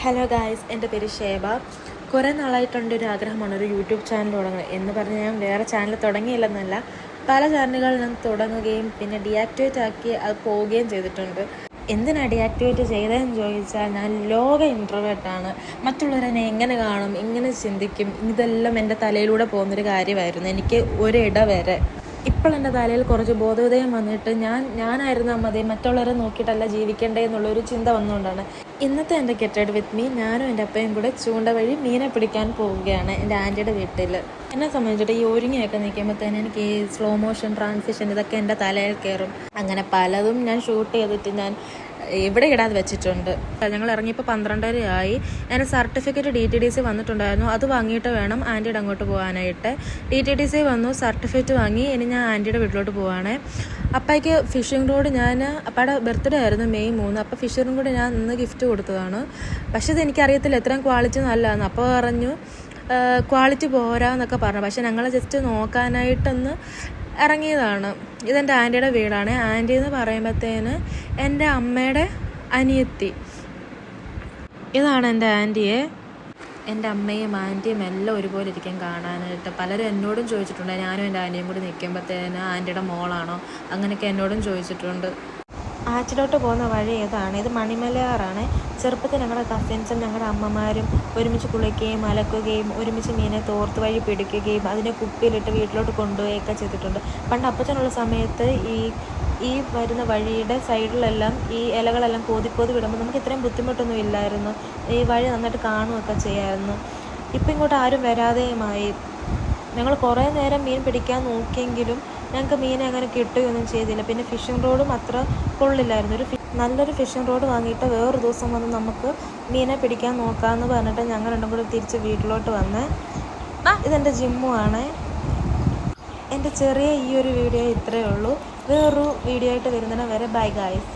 Hello guys, എൻ്റെ പേര് ഷേബ. കുറേ നാളായിട്ടുണ്ട് ഒരു ആഗ്രഹമാണ് ഒരു യൂട്യൂബ് ചാനൽ തുടങ്ങുന്നത്. എന്ന് പറഞ്ഞ് ഞാൻ വേറെ ചാനൽ തുടങ്ങിയില്ലെന്നല്ല, പല ചാനലുകൾ ഞാൻ തുടങ്ങുകയും പിന്നെ ഡീആക്ടിവേറ്റ് ആക്കി അത് പോവുകയും ചെയ്തിട്ടുണ്ട്. എന്തിനാണ് ഡീആക്ടിവേറ്റ് ചെയ്തതെന്ന് ചോദിച്ചാൽ, ഞാൻ ലോക ഇൻട്രോവേർട്ടാണ്. മറ്റുള്ളവരെന്നെ എങ്ങനെ കാണും, എങ്ങനെ ചിന്തിക്കും, ഇതെല്ലാം എൻ്റെ തലയിലൂടെ പോകുന്നൊരു കാര്യമായിരുന്നു. എനിക്ക് ഒരിട വരെ ഇപ്പോൾ എൻ്റെ തലയിൽ കുറച്ച് ബോധോദയം വന്നിട്ട് ഞാനായിരുന്നാൽ മതി, മറ്റുള്ളവരെ നോക്കിയിട്ടല്ല ജീവിക്കേണ്ടേ എന്നുള്ളൊരു ചിന്ത വന്നുകൊണ്ടാണ് ഇന്നത്തെ എൻ്റെ ഗെറ്റ് വിത്ത് മീ. ഞാനും എൻ്റെ അപ്പയും കൂടെ ചൂണ്ട വഴി മീനെ പിടിക്കാൻ പോവുകയാണ് എൻ്റെ ആൻറ്റിയുടെ വീട്ടിൽ. എന്നെ സംബന്ധിച്ചിട്ട് ഈ ഒരുങ്ങിയൊക്കെ നിൽക്കുമ്പോഴത്തേന് എനിക്ക് ഈ സ്ലോ മോഷൻ ട്രാൻസിഷൻ ഇതൊക്കെ എൻ്റെ തലയിൽ കയറും. അങ്ങനെ പലതും ഞാൻ ഷൂട്ട് ചെയ്തിട്ട് ഞാൻ ഇവിടെ ഇടാതെ വെച്ചിട്ടുണ്ട്. ഞങ്ങൾ ഇറങ്ങിയപ്പോൾ 12:30 ഞാൻ സർട്ടിഫിക്കറ്റ് DTDC വന്നിട്ടുണ്ടായിരുന്നു. അത് വാങ്ങിയിട്ട് വേണം ആൻറ്റിയുടെ അങ്ങോട്ട് പോകാനായിട്ട്. DTDC വന്നു, സർട്ടിഫിക്കറ്റ് വാങ്ങി. ഇനി ഞാൻ ആൻറ്റിയുടെ വീട്ടിലോട്ട് പോവാണ്. അപ്പയ്ക്ക് ഫിഷിംഗ് റോഡ് അപ്പയുടെ ബർത്ത്ഡേ ആയിരുന്നു May 3. അപ്പോൾ ഫിഷിംഗ് റോഡ് ഞാൻ ഇന്ന് ഗിഫ്റ്റ് കൊടുത്തതാണ്. പക്ഷേ ഇത് എനിക്കറിയത്തില്ല എത്രയും ക്വാളിറ്റി നല്ലതാണ്. അപ്പോൾ പറഞ്ഞു ക്വാളിറ്റി പോരാന്നൊക്കെ പറഞ്ഞു. പക്ഷേ ഞങ്ങൾ ജസ്റ്റ് നോക്കാനായിട്ടൊന്ന് ഇറങ്ങിയതാണ്. ഇതെൻ്റെ ആൻറ്റിയുടെ വീടാണ്. ആൻറ്റി എന്ന് പറയുമ്പോഴത്തേന് എൻ്റെ അമ്മയുടെ അനിയത്തി. ഇതാണ് എൻ്റെ ആൻറ്റിയെ. എൻ്റെ അമ്മയും ആൻറ്റിയും എല്ലാം ഒരുപോലെ ഇരിക്കും കാണാനായിട്ട്. പലരും എന്നോടും ചോദിച്ചിട്ടുണ്ട്, ഞാനും എൻ്റെ ആൻറ്റിയും കൂടി നിൽക്കുമ്പോഴത്തേന് ആൻറ്റിയുടെ മോളാണോ അങ്ങനെയൊക്കെ എന്നോടും ചോദിച്ചിട്ടുണ്ട്. ആറ്റിലോട്ട് പോകുന്ന വഴി ഏതാണ്? ഇത് മണിമലയാറാണ്. ചെറുപ്പത്തിൽ ഞങ്ങളുടെ കസിൻസും ഞങ്ങളുടെ അമ്മമാരും ഒരുമിച്ച് കുളിക്കുകയും അലക്കുകയും ഒരുമിച്ച് മീനെ തോർത്ത് വഴി പിടിക്കുകയും അതിനെ കുപ്പിയിലിട്ട് വീട്ടിലോട്ട് കൊണ്ടുപോവുകയൊക്കെ ചെയ്തിട്ടുണ്ട്. പണ്ട് അപ്പച്ചനുള്ള സമയത്ത് ഈ വരുന്ന വഴിയുടെ സൈഡിലെല്ലാം ഈ ഇലകളെല്ലാം കോതി വിടുമ്പോൾ നമുക്ക് ഇത്രയും ബുദ്ധിമുട്ടൊന്നും ഇല്ലായിരുന്നു. ഈ വഴി നന്നായിട്ട് കാണുകയൊക്കെ ചെയ്യാമായിരുന്നു. ഇപ്പം ഇങ്ങോട്ട് ആരും വരാതെയുമായി. ഞങ്ങൾ കുറേ നേരം മീൻ പിടിക്കാൻ നോക്കിയെങ്കിലും ഞങ്ങൾക്ക് മീനെ അങ്ങനെ കിട്ടുകയൊന്നും ചെയ്തില്ല. പിന്നെ ഫിഷിംഗ് റോഡും അത്ര കൊള്ളില്ലായിരുന്നു. നല്ലൊരു ഫിഷിംഗ് റോഡ് വാങ്ങിയിട്ട് വേറൊരു ദിവസം വന്ന് നമുക്ക് മീനെ പിടിക്കാൻ നോക്കാമെന്ന് പറഞ്ഞിട്ട് ഞങ്ങൾ രണ്ടും കൂടി തിരിച്ച് വീട്ടിലോട്ട് വന്ന്. ഇതെൻ്റെ ജിമ്മുമാണ്. എൻ്റെ ചെറിയ ഈ ഒരു വീഡിയോ ഇത്രയേ ഉള്ളൂ. വേറൊരു വീഡിയോ ആയിട്ട് വരുന്നതിന് വരെ ബൈ ഗായ്സ്.